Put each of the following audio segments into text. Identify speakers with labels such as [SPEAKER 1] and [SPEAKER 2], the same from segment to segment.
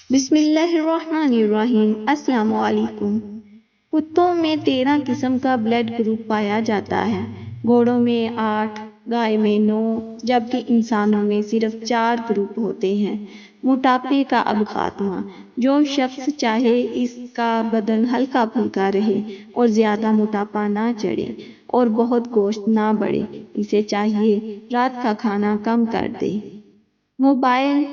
[SPEAKER 1] بسم اللہ الرحمن الرحیم۔ السلام علیکم۔ کتوں میں 13 قسم کا بلڈ گروپ پایا جاتا ہے، گھوڑوں میں 8، گائے میں 9، جبکہ انسانوں میں صرف 4 گروپ ہوتے ہیں۔ موٹاپے کا اب خاتمہ۔ جو شخص چاہے اس کا بدن ہلکا پھلکا رہے اور زیادہ موٹاپا نہ چڑھے اور بہت گوشت نہ بڑھے، اسے چاہیے رات کا کھانا کم کر دے۔ موبائل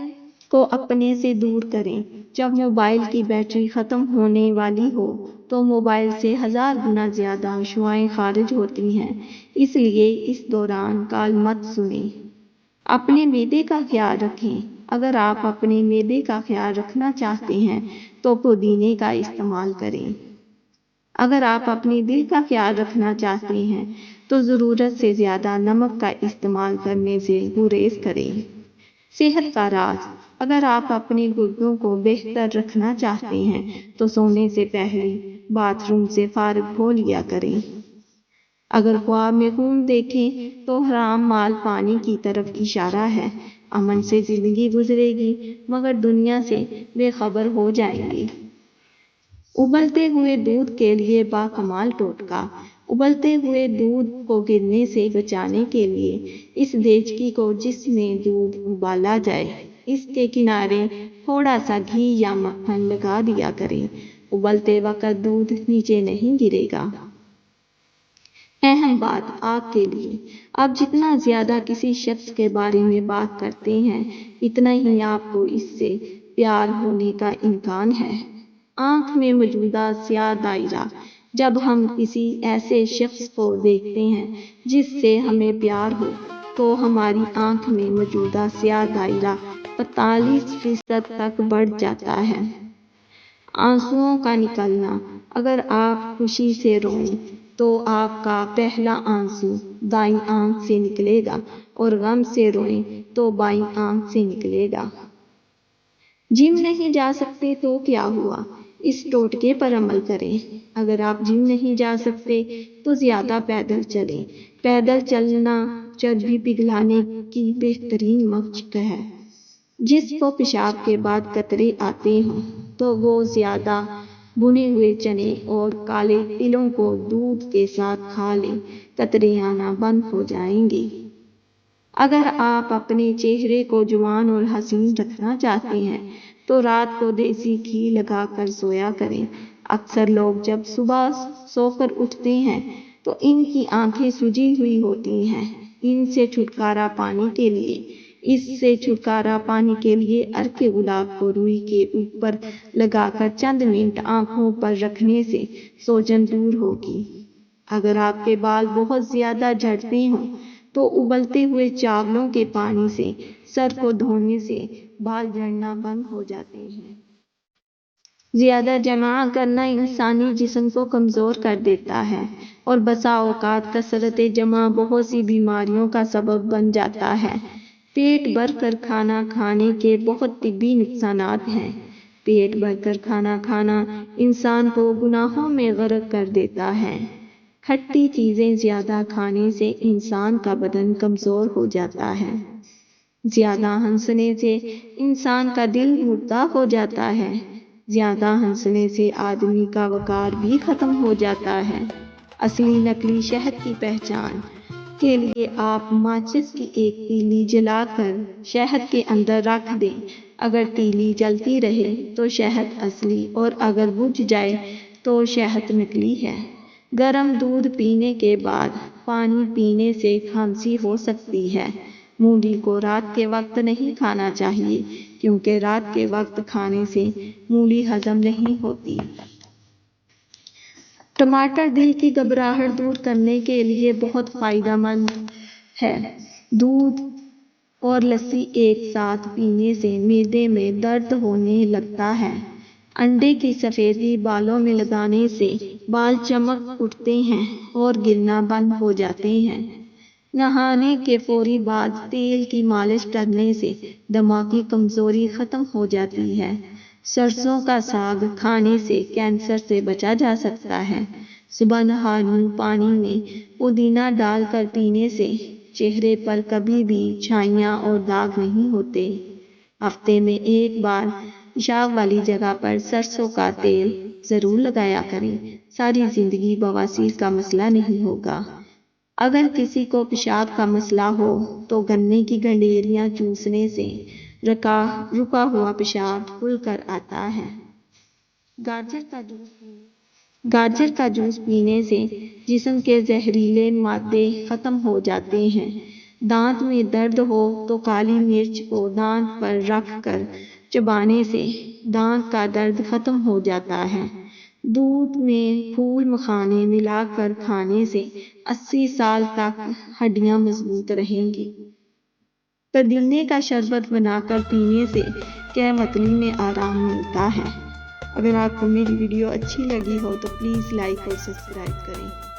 [SPEAKER 1] کو اپنے سے دور کریں۔ جب موبائل کی بیٹری ختم ہونے والی ہو تو موبائل سے 1000 گنا زیادہ شعاعیں خارج ہوتی ہیں، اس لیے اس دوران کال مت سنیں۔ اپنے معدے کا خیال رکھیں۔ اگر آپ اپنے معدے کا خیال رکھنا چاہتے ہیں تو پودینے کا استعمال کریں۔ اگر آپ اپنے دل کا خیال رکھنا چاہتے ہیں تو ضرورت سے زیادہ نمک کا استعمال کرنے سے گریز کریں۔ صحت کا راز۔ اگر آپ اپنے گردوں کو بہتر رکھنا چاہتے ہیں تو سونے سے پہلے باتھ روم سے فارغ ہو لیا کریں۔ اگر خواب میں خون دیکھیں تو حرام مال پانے کی طرف اشارہ ہے۔ امن سے زندگی گزرے گی مگر دنیا سے بے خبر ہو جائیں گے۔ ابلتے ہوئے دودھ کے لیے باکمال ٹوٹکا۔ ابلتے ہوئے دودھ کو گرنے سے بچانے کے لیے اس دیچکی کو جس میں دودھ ابالا جائے، اس کے کنارے تھوڑا سا گھی یا مکھن لگا دیا کریں۔ ابلتے وقت دودھ نیچے نہیں گرے گا۔ اہم بات آپ کے لیے، آپ جتنا زیادہ کسی شخص کے بارے میں بات کرتے ہیں اتنا ہی آپ کو اس سے پیار ہونے کا امکان ہے۔ آنکھ میں موجودہ سیاہ دائرہ۔ جب ہم کسی ایسے شخص کو دیکھتے ہیں جس سے ہمیں پیار ہو تو ہماری آنکھ میں موجودہ سیاہ دائرہ 45% تک بڑھ جاتا ہے۔ آنسوؤں کا نکلنا۔ اگر آپ خوشی سے روئیں تو آپ کا پہلا آنسو دائیں آنکھ سے نکلے گا اور غم سے روئیں تو بائیں آنکھ سے نکلے گا۔ جم نہیں جا سکتے تو کیا ہوا؟ اس ٹوٹکے پر عمل کریں۔ اگر آپ جم نہیں جا سکتے تو زیادہ پیدل چلیں۔ پیدل چلنا چربی پگھلانے کی بہترین مشق ہے۔ جس کو پیشاب کے بعد قطرے آتے ہوں تو وہ زیادہ بھنے ہوئے چنے اور کالے تلوں کو دودھ کے ساتھ کھا لیں، قطرے آنا بند ہو جائیں گے۔ اگر آپ اپنے چہرے کو جوان اور حسین رکھنا چاہتے ہیں تو رات کو دیسی گھی لگا کر سویا کریں۔ اکثر لوگ جب صبح سو کر اٹھتے ہیں تو ان کی آنکھیں سجی ہوئی ہوتی ہیں۔ ان سے چھٹکارا پانے کے لیے عرق گلاب کو روئی کے اوپر لگا کر چند منٹ آنکھوں پر رکھنے سے سوجن دور ہوگی۔ اگر آپ کے بال بہت زیادہ جھڑتے ہوں تو ابلتے ہوئے چاولوں کے پانی سے سر کو دھونے سے بال جھڑنا بند ہو جاتے ہیں۔ زیادہ جمع کرنا انسانی جسم کو کمزور کر دیتا ہے اور بسا اوقات کثرت جمع بہت سی بیماریوں کا سبب بن جاتا ہے۔ پیٹ بھر کر کھانا کھانے کے بہت طبی نقصانات ہیں۔ پیٹ بھر کر کھانا کھانا انسان کو گناہوں میں غرق کر دیتا ہے۔ کھٹی چیزیں زیادہ کھانے سے انسان کا بدن کمزور ہو جاتا ہے۔ زیادہ ہنسنے سے انسان کا دل مردہ ہو جاتا ہے۔ زیادہ ہنسنے سے آدمی کا وقار بھی ختم ہو جاتا ہے۔ اصلی نقلی شہد کی پہچان کے لیے آپ ماچس کی ایک تیلی جلا کر شہد کے اندر رکھ دیں۔ اگر تیلی جلتی رہے تو شہد اصلی اور اگر بجھ جائے تو شہد نکلی ہے۔ گرم دودھ پینے کے بعد پانی پینے سے کھانسی ہو سکتی ہے۔ مولی کو رات کے وقت نہیں کھانا چاہیے کیونکہ رات کے وقت کھانے سے مولی ہضم نہیں ہوتی۔ ٹماٹر دل کی گھبراہٹ دور کرنے کے لیے بہت فائدہ مند ہے۔ دودھ اور لسی ایک ساتھ پینے سے معدے میں درد ہونے لگتا ہے۔ انڈے کی سفیدی بالوں میں لگانے سے بال چمک اٹھتے ہیں اور گرنا بند ہو جاتے ہیں۔ نہانے کے فوری بعد تیل کی مالش کرنے سے دماغی کمزوری ختم ہو جاتی ہے۔ سرسوں کا ساگ کھانے سے کینسر سے بچا جا سکتا ہے۔ صبح نہاری پانی میں پودینہ ڈال کر پینے سے چہرے پر کبھی بھی چھائیاں اور داغ نہیں ہوتے۔ ہفتے میں ایک بار پیشاب والی جگہ پر سرسوں کا تیل ضرور لگایا کریں، ساری زندگی بواسیر کا مسئلہ نہیں ہوگا۔ اگر کسی کو پیشاب کا مسئلہ ہو تو گنے کی گنڈیریاں چوسنے سے رکا ہوا پیشاب کھل کر آتا ہے۔ گاجر کا جوس پینے سے جسم کے زہریلے مادے ختم ہو جاتے ہیں۔ دانت میں درد ہو تو کالی مرچ کو دانت پر رکھ کر چبانے سے دانت کا درد ختم ہو جاتا ہے۔ دودھ میں پھول مکھانے ملا کر کھانے سے 80 سال تک ہڈیاں مضبوط رہیں گی۔ پودینے کا شربت بنا کر پینے سے قے متلی میں آرام ملتا ہے۔ اگر آپ کو میری ویڈیو اچھی لگی ہو تو پلیز لائک اور سبسکرائب کریں۔